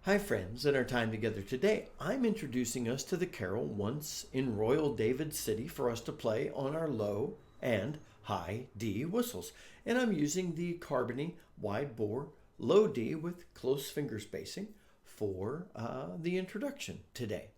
Hi friends, in our time together today, I'm introducing us to the carol Once in Royal David City for us to play on our low and high D whistles. And I'm using the Carbony wide bore low D with close finger spacing for the introduction today.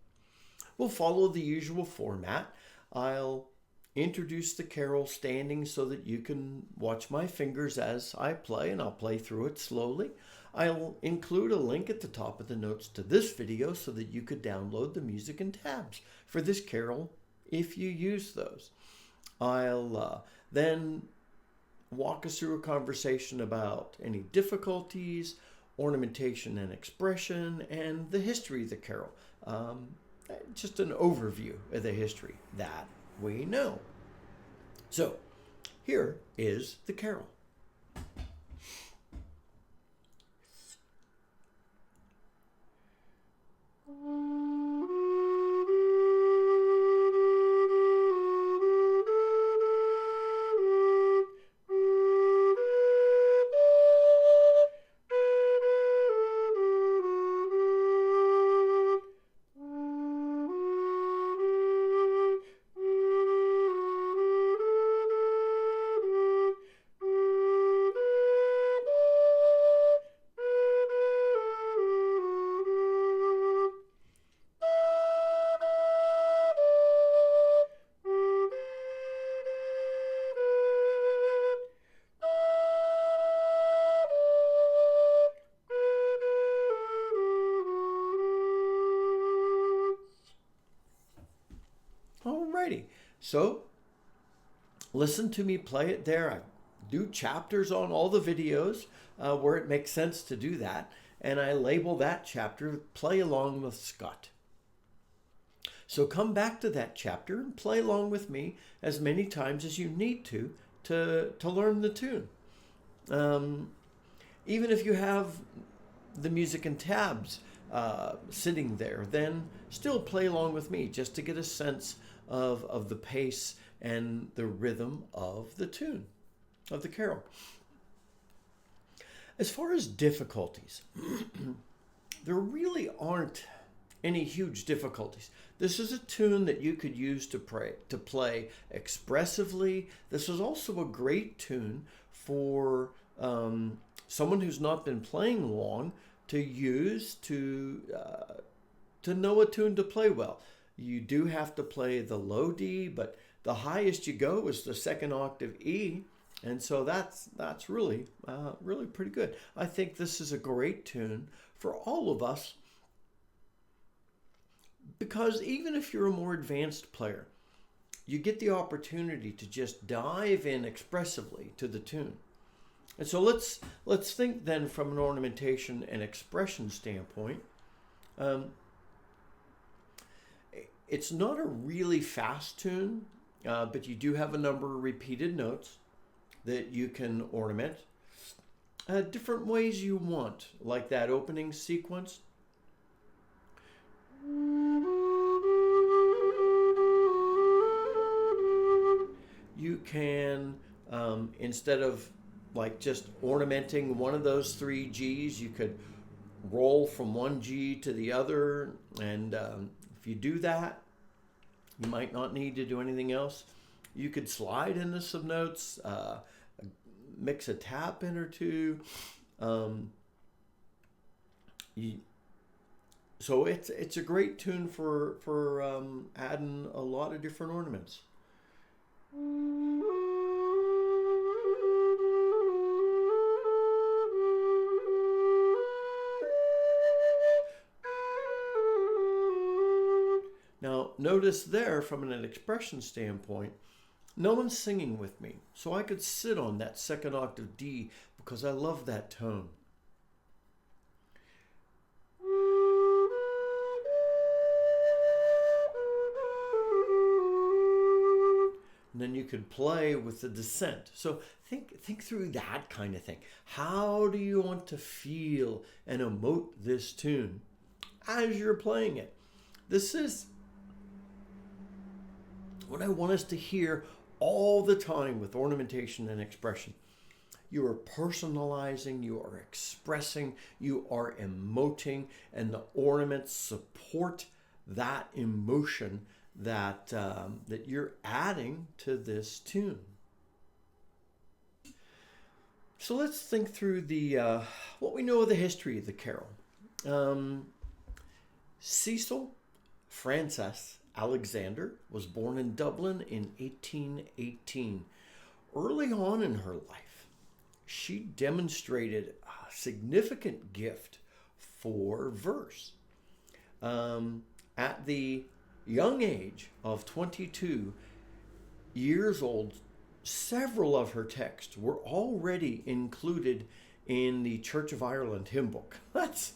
We'll follow the usual format. I'll introduce the carol standing so that you can watch my fingers as I play, and I'll play through it slowly. I'll include a link at the top of the notes to this video so that you could download the music and tabs for this carol if you use those. I'll then walk us through a conversation about any difficulties, ornamentation and expression, and the history of the carol. Just an overview of the history that we know. So, here is the carol. Alrighty, so listen to me play it there. I do chapters on all the videos where it makes sense to do that, and I label that chapter Play Along with Scott. So come back to that chapter and play along with me as many times as you need to learn the tune. Even if you have the music and tabs sitting there, then still play along with me just to get a sense of the pace and the rhythm of the tune, of the carol. As far as difficulties, there really aren't any huge difficulties. This is a tune that you could use to play expressively. This is also a great tune for someone who's not been playing long to use to know a tune to play well. You do have to play the low D, but the highest you go is the second octave E, and so that's really pretty good. I think this is a great tune for all of us, because even if you're a more advanced player, you get the opportunity to just dive in expressively to the tune. And so let's think then from an ornamentation and expression standpoint. It's not a really fast tune, but you do have a number of repeated notes that you can ornament different ways you want, like that opening sequence. You can, instead of like just ornamenting one of those three G's, you could roll from one G to the other, and if you do that, you might not need to do anything else. You could slide into some notes, mix a tap in or two. So it's a great tune for adding a lot of different ornaments. Now, notice there, from an expression standpoint, no one's singing with me. So I could sit on that second octave D because I love that tone. And then you could play with the descent. So think through that kind of thing. How do you want to feel and emote this tune as you're playing it? This is what I want us to hear all the time with ornamentation and expression. you are personalizing, you are expressing, you are emoting, and the ornaments support that emotion that that you're adding to this tune. So let's think through the what we know of the history of the carol. Cecil Frances Alexander was born in Dublin in 1818. Early on in her life, she demonstrated a significant gift for verse. At the young age of 22 years old, several of her texts were already included in the Church of Ireland hymn book. That's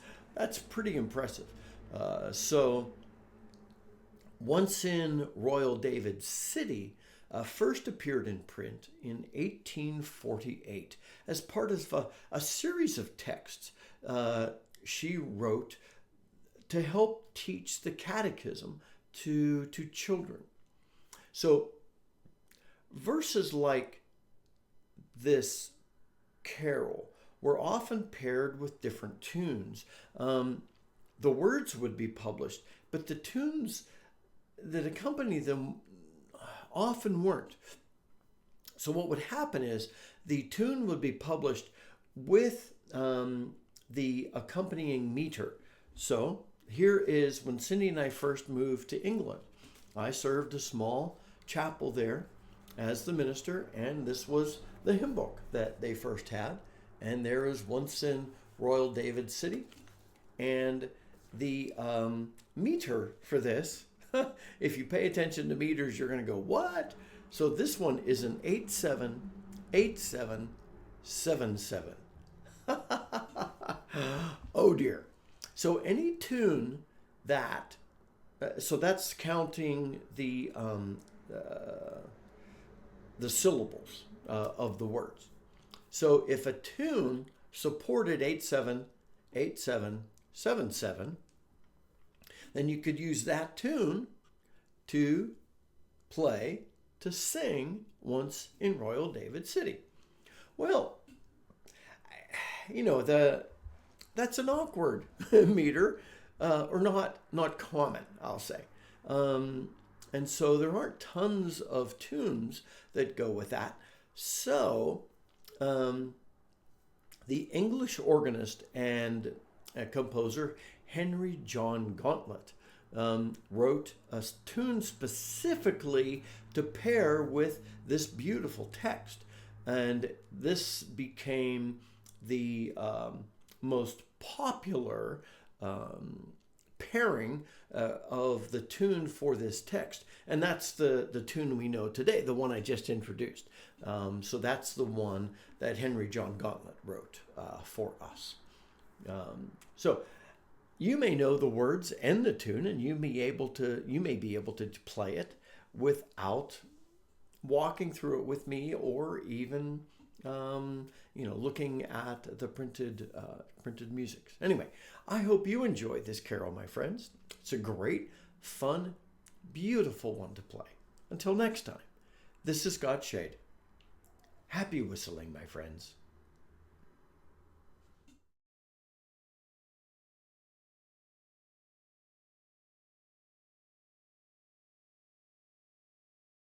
pretty impressive. So Once in Royal David City first appeared in print in 1848 as part of a series of texts she wrote to help teach the catechism to children. So verses like this carol were often paired with different tunes. The words would be published, but the tunes that accompany them often weren't. So what would happen is the tune would be published with the accompanying meter. So here is when Cindy and I first moved to England. I served a small chapel there as the minister, and this was the hymn book that they first had. And there is Once in Royal David City. And the meter for this, if you pay attention to meters, you're going to go, what? So this one is an 878777. Oh dear. So any tune that, so that's counting the syllables of the words. So if a tune supported 878777, then you could use that tune to play, to sing Once in Royal David City. Well, that's an awkward meter, or not common, I'll say. And so there aren't tons of tunes that go with that. So the English organist and composer Henry John Gauntlet wrote a tune specifically to pair with this beautiful text. And this became the most popular pairing of the tune for this text. And that's the tune we know today, the one I just introduced. So that's the one that Henry John Gauntlet wrote for us. So you may know the words and the tune, and you may be able to play it without walking through it with me, or even looking at the printed music. Anyway, I hope you enjoyed this carol, my friends. It's a great, fun, beautiful one to play. Until next time, this is Scott Shade. Happy whistling, my friends.